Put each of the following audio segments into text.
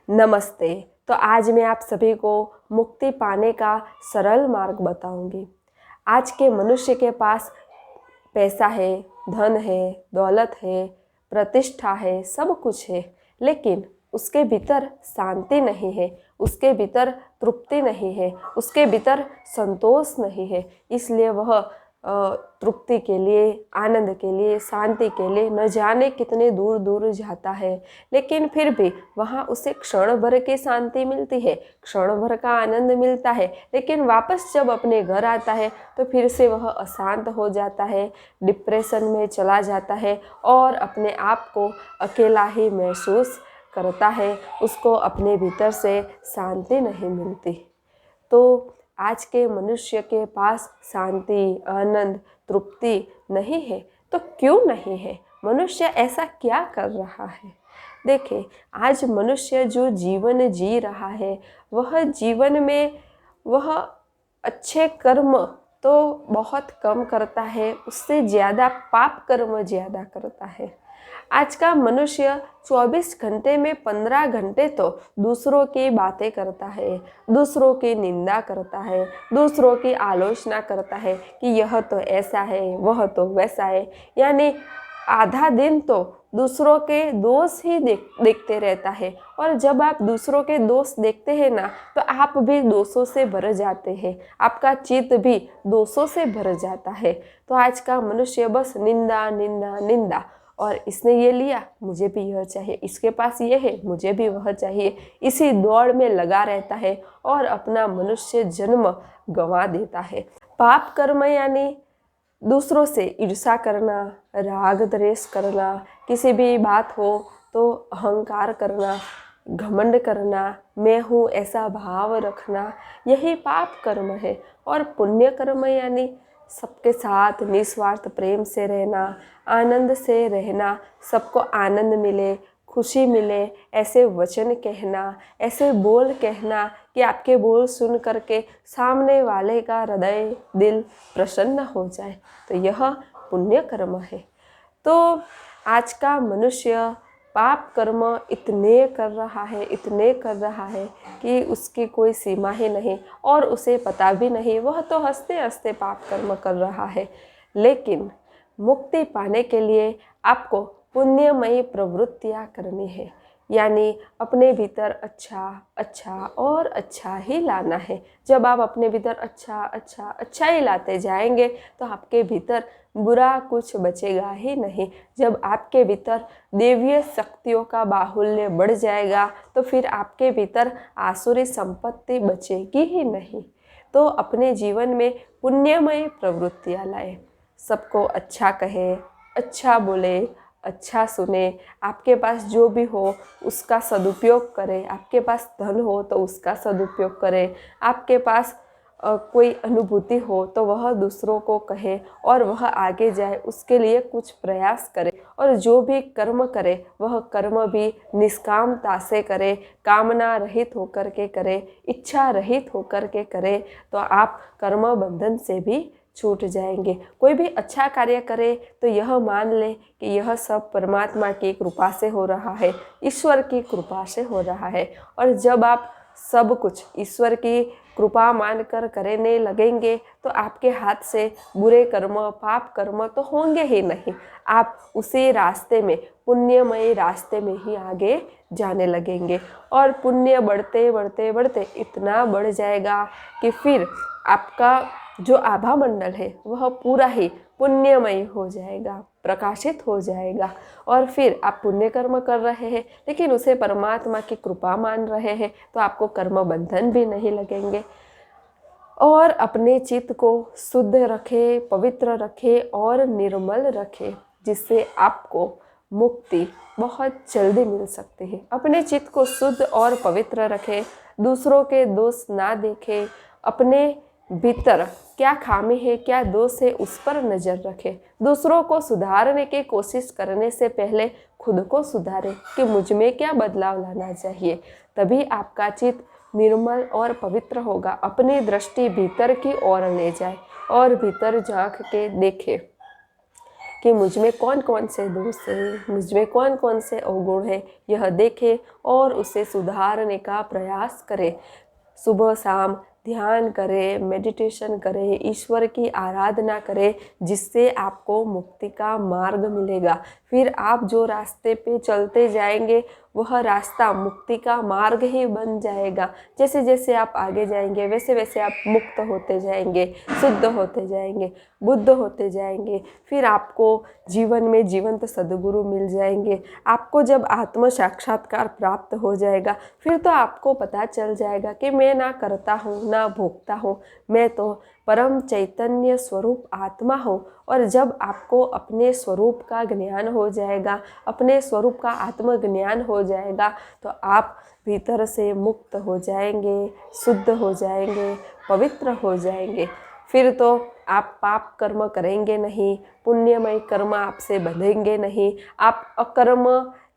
नमस्ते। तो आज मैं आप सभी को मुक्ति पाने का सरल मार्ग बताऊंगी। आज के मनुष्य के पास पैसा है, धन है, दौलत है, प्रतिष्ठा है, सब कुछ है, लेकिन उसके भीतर शांति नहीं है, उसके भीतर तृप्ति नहीं है, उसके भीतर संतोष नहीं है। इसलिए वह तृप्ति के लिए, आनंद के लिए, शांति के लिए न जाने कितने दूर दूर जाता है, लेकिन फिर भी वहाँ उसे क्षण भर की शांति मिलती है, क्षण भर का आनंद मिलता है, लेकिन वापस जब अपने घर आता है तो फिर से वह अशांत हो जाता है, डिप्रेशन में चला जाता है और अपने आप को अकेला ही महसूस करता है, उसको अपने भीतर से शांति नहीं मिलती। तो आज के मनुष्य के पास शांति, आनंद, तृप्ति नहीं है। तो क्यों नहीं है? मनुष्य ऐसा क्या कर रहा है? देखिए, आज मनुष्य जो जीवन जी रहा है, वह जीवन में वह अच्छे कर्म तो बहुत कम करता है, उससे ज़्यादा पाप कर्म ज़्यादा करता है। आज का मनुष्य 24 घंटे में 15 घंटे तो दूसरों की बातें करता है, दूसरों की निंदा करता है, दूसरों की आलोचना करता है कि यह तो ऐसा है, वह तो वैसा है। यानी आधा दिन तो दूसरों के दोष ही देखते रहता है। और जब आप दूसरों के दोष देखते हैं ना, तो आप भी दोषों से भर जाते हैं, आपका चित्त भी दोषों से भर जाता है। तो आज का मनुष्य बस निंदा निंदा निंदा, और इसने ये लिया, मुझे भी यह चाहिए, इसके पास ये है, मुझे भी वह चाहिए, इसी दौड़ में लगा रहता है और अपना मनुष्य जन्म गंवा देता है। पाप कर्म यानी दूसरों से ईर्ष्या करना, राग द्वेष करना, किसी भी बात हो तो अहंकार करना, घमंड करना, मैं हूँ ऐसा भाव रखना, यही पाप कर्म है। और पुण्य कर्म यानी सबके साथ निस्वार्थ प्रेम से रहना, आनंद से रहना, सबको आनंद मिले, खुशी मिले, ऐसे वचन कहना, ऐसे बोल कहना कि आपके बोल सुन करके सामने वाले का हृदय, दिल प्रसन्न हो जाए, तो यह पुण्य कर्म है। तो आज का मनुष्य पाप कर्म इतने कर रहा है, इतने कर रहा है कि उसकी कोई सीमा ही नहीं, और उसे पता भी नहीं, वह तो हंसते हंसते पाप कर्म कर रहा है। लेकिन मुक्ति पाने के लिए आपको पुण्यमयी प्रवृत्तियाँ करनी है, यानी अपने भीतर अच्छा अच्छा और अच्छा ही लाना है। जब आप अपने भीतर अच्छा अच्छा अच्छा ही लाते जाएंगे तो आपके भीतर बुरा कुछ बचेगा ही नहीं। जब आपके भीतर देवीय शक्तियों का बाहुल्य बढ़ जाएगा तो फिर आपके भीतर आसुरी संपत्ति बचेगी ही नहीं। तो अपने जीवन में पुण्यमय प्रवृत्तियाँ लाए, सबको अच्छा कहे, अच्छा बोले, अच्छा सुने, आपके पास जो भी हो उसका सदुपयोग करें, आपके पास धन हो तो उसका सदुपयोग करें, आपके पास कोई अनुभूति हो तो वह दूसरों को कहे और वह आगे जाए, उसके लिए कुछ प्रयास करे। और जो भी कर्म करे वह कर्म भी निष्कामता से करे, कामना रहित होकर के करे, इच्छा रहित होकर के करे, तो आप कर्म बंधन से भी छूट जाएंगे। कोई भी अच्छा कार्य करे तो यह मान ले कि यह सब परमात्मा की कृपा से हो रहा है, ईश्वर की कृपा से हो रहा है। और जब आप सब कुछ ईश्वर की कृपा मानकर करने लगेंगे तो आपके हाथ से बुरे कर्म, पाप कर्म तो होंगे ही नहीं। आप उसी रास्ते में, पुण्यमय रास्ते में ही आगे जाने लगेंगे, और पुण्य बढ़ते बढ़ते बढ़ते इतना बढ़ जाएगा कि फिर आपका जो आभा मंडल है वह पूरा ही पुण्यमय हो जाएगा, प्रकाशित हो जाएगा। और फिर आप पुण्य कर्म कर रहे हैं लेकिन उसे परमात्मा की कृपा मान रहे हैं, तो आपको कर्म बंधन भी नहीं लगेंगे। और अपने चित्त को शुद्ध रखे, पवित्र रखे और निर्मल रखे, जिससे आपको मुक्ति बहुत जल्दी मिल सकती है। अपने चित्त को शुद्ध और पवित्र रखे, दूसरों के दोष ना देखे, अपने भीतर क्या खामी है, क्या दोष है, उस पर नज़र रखे। दूसरों को सुधारने की कोशिश करने से पहले खुद को सुधारे कि मुझ में क्या बदलाव लाना चाहिए, तभी आपका चित्त निर्मल और पवित्र होगा। अपनी दृष्टि भीतर की ओर ले जाए और भीतर झांक के देखे कि मुझ में कौन कौन से दोष हैं, मुझ में कौन कौन से अवगुण हैं, यह देखें और उसे सुधारने का प्रयास करें। सुबह शाम ध्यान करें, मेडिटेशन करें, ईश्वर की आराधना करें, जिससे आपको मुक्ति का मार्ग मिलेगा। फिर आप जो रास्ते पे चलते जाएंगे वह रास्ता मुक्ति का मार्ग ही बन जाएगा। जैसे जैसे आप आगे जाएंगे वैसे वैसे आप मुक्त होते जाएंगे, शुद्ध होते जाएंगे, बुद्ध होते जाएंगे। फिर आपको जीवन में जीवंत सद्गुरु मिल जाएंगे। आपको जब आत्म साक्षात्कार प्राप्त हो जाएगा फिर तो आपको पता चल जाएगा कि मैं ना करता हूँ ना भोगता हूँ, मैं तो परम चैतन्य स्वरूप आत्मा हूँ। और जब आपको अपने स्वरूप का ज्ञान हो जाएगा, अपने स्वरूप का आत्मज्ञान हो जाएगा, तो आप भीतर से मुक्त हो जाएंगे, शुद्ध हो जाएंगे, पवित्र हो जाएंगे। फिर तो आप पाप कर्म करेंगे नहीं, पुण्यमय कर्म आपसे बंधेंगे नहीं, आप अकर्म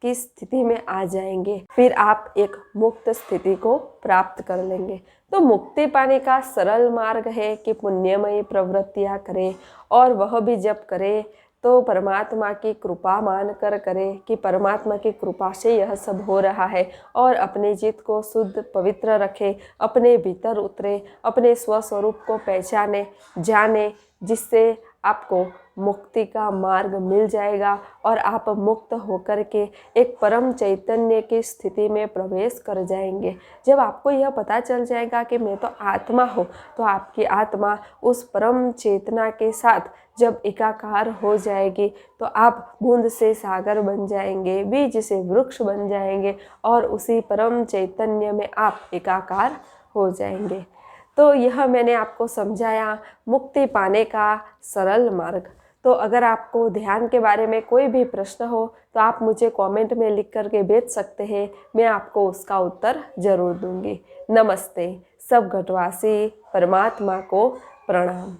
की स्थिति में आ जाएंगे। फिर आप एक मुक्त स्थिति को प्राप्त कर लेंगे। तो मुक्ति पाने का सरल मार्ग है कि पुण्यमयी प्रवृत्तियाँ करें, और वह भी जब करें तो परमात्मा की कृपा मानकर करें कि परमात्मा की कृपा से यह सब हो रहा है, और अपने चित्त को शुद्ध पवित्र रखें, अपने भीतर उतरे, अपने स्वस्वरूप को पहचाने जाने, जिससे आपको मुक्ति का मार्ग मिल जाएगा और आप मुक्त होकर के एक परम चैतन्य की स्थिति में प्रवेश कर जाएंगे। जब आपको यह पता चल जाएगा कि मैं तो आत्मा हूँ, तो आपकी आत्मा उस परम चेतना के साथ जब एकाकार हो जाएगी तो आप बूंद से सागर बन जाएंगे, बीज से वृक्ष बन जाएंगे, और उसी परम चैतन्य में आप एकाकार हो जाएंगे। तो यह मैंने आपको समझाया मुक्ति पाने का सरल मार्ग। तो अगर आपको ध्यान के बारे में कोई भी प्रश्न हो तो आप मुझे कमेंट में लिख करके भेज सकते हैं, मैं आपको उसका उत्तर जरूर दूंगी। नमस्ते। सब घटवासी परमात्मा को प्रणाम।